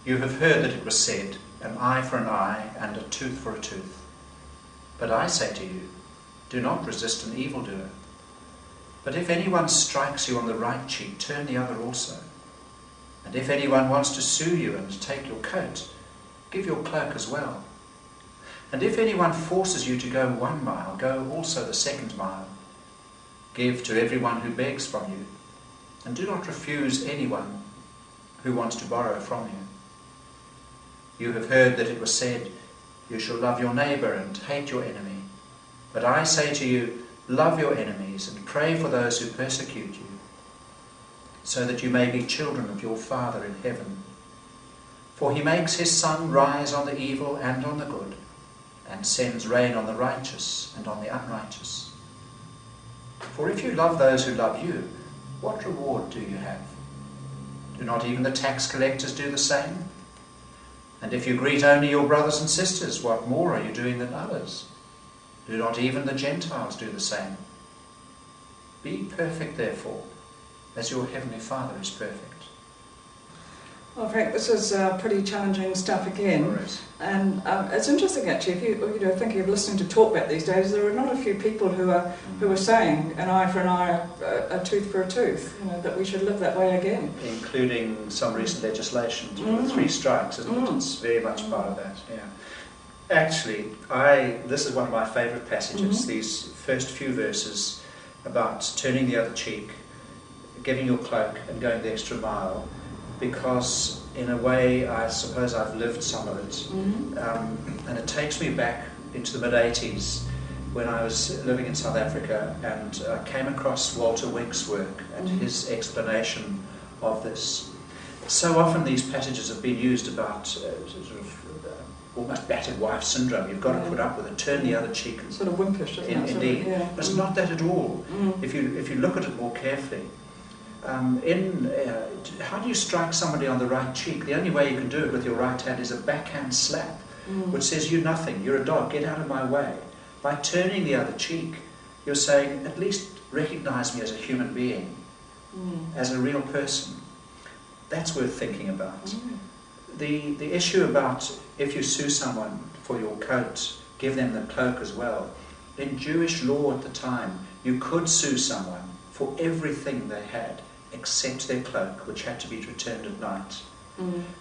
You have heard that it was said, an eye for an eye and a tooth for a tooth. But I say to you, do not resist an evildoer. But if anyone strikes you on the right cheek, turn the other also. And if anyone wants to sue you and take your coat, give your cloak as well. And if anyone forces you to go 1 mile, go also the 2nd mile. Give to everyone who begs from you, and do not refuse anyone who wants to borrow from you. You have heard that it was said, you shall love your neighbour and hate your enemy. But I say to you, love your enemies and pray for those who persecute you, so that you may be children of your Father in heaven. For he makes his sun rise on the evil and on the good, and sends rain on the righteous and on the unrighteous. For if you love those who love you, what reward do you have? Do not even the tax collectors do the same? And if you greet only your brothers and sisters, what more are you doing than others? Do not even the Gentiles do the same? Be perfect, therefore, as your heavenly Father is perfect. Well, Frank, this is pretty challenging stuff again. Right. And it's interesting, actually, if you think of listening to talk about these days, there are not a few people who are saying an eye for an eye, a tooth for a tooth, that we should live that way again. Including some recent legislation, 3 strikes, isn't it? It's very much part of that, yeah. Actually, this is one of my favourite passages, these first few verses about turning the other cheek, giving your cloak and going the extra mile, because in a way I suppose I've lived some of it, and it takes me back into the mid-80s when I was living in South Africa, and I came across Walter Wink's work and his explanation of this. So often these passages have been used about almost battered wife syndrome. You've got to put up with it, turn the other cheek. Sort of wimpish, isn't it? Indeed. Yeah. But it's not that at all. If you look at it more carefully. How do you strike somebody on the right cheek? The only way you can do it with your right hand is a backhand slap, which says, you nothing, you're a dog, get out of my way. By turning the other cheek, you're saying, at least recognize me as a human being, as a real person. That's worth thinking about. The issue about if you sue someone for your coat, give them the cloak as well. In Jewish law at the time, you could sue someone for everything they had except their cloak, which had to be returned at night.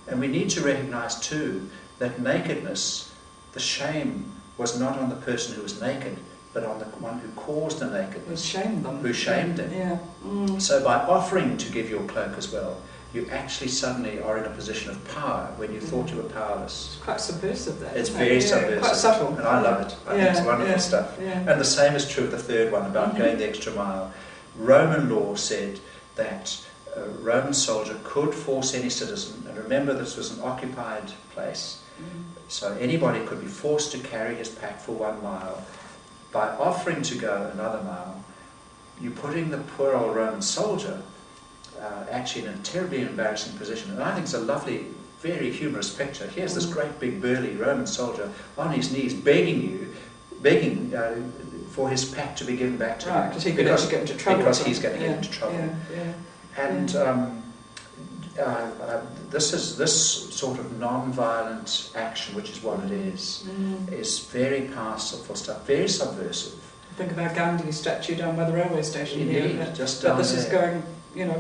And we need to recognize too that nakedness, the shame, was not on the person who was naked, but on the one who caused the nakedness. Who shamed them. Yeah. So by offering to give your cloak as well, you actually suddenly are in a position of power when you thought you were powerless. It's quite subversive, that. It's very subversive. Quite subtle. And I love it. I think it's wonderful stuff. Yeah. And the same is true of the third one, about going the extra mile. Roman law said that a Roman soldier could force any citizen, and remember this was an occupied place, so anybody could be forced to carry his pack for 1 mile. By offering to go another mile, you're putting the poor old Roman soldier actually in a terribly embarrassing position. And I think it's a lovely, very humorous picture. Here's this great big burly Roman soldier on his knees begging for his pack to be given back to him. Because he could actually get into trouble. Because he's going to get into trouble. Yeah. And this sort of non-violent action, which is what it is very powerful stuff, very subversive. Think about Gandhi's statue down by the railway station. Indeed, just down this there. is going,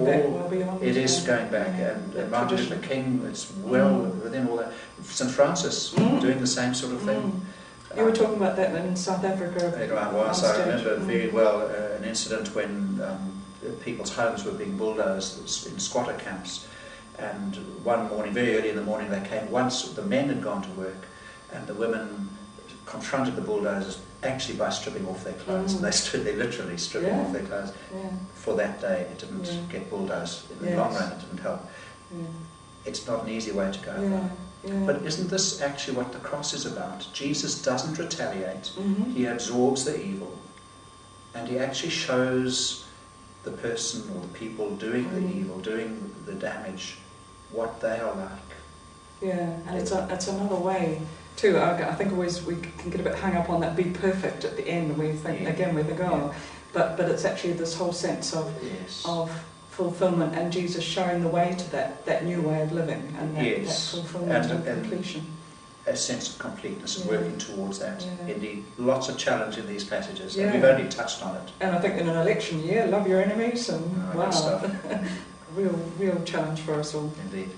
back well beyond. It is going back, and Martin Luther King, it's well within all that. St. Francis doing the same sort of thing. You were talking about that in South Africa. I was. I remember very well an incident when people's homes were being bulldozed in squatter camps, and one morning, very early in the morning, they came. Once the men had gone to work, and the women confronted the bulldozers actually by stripping off their clothes. And they stood there literally stripping off their clothes. For that day, it didn't get bulldozed. In the long run, it didn't help. It's not an easy way to go. But isn't this actually what the cross is about? Jesus doesn't retaliate. He absorbs the evil, and he actually shows the person or the people doing the evil, doing the damage, what they are like. Yeah, and it's another way too. I think always we can get a bit hung up on that be perfect at the end, and we think again we're the goal. But it's actually this whole sense of fulfilment, and Jesus showing the way to that new way of living, and that, Yes. that fulfilment and And completion. a sense of completeness and Yeah. working towards that. Yeah. Indeed, lots of challenge in these passages, Yeah. and we've only touched on it. And I think in an election year, love your enemies, and Good wow, stuff. real challenge for us all. Indeed.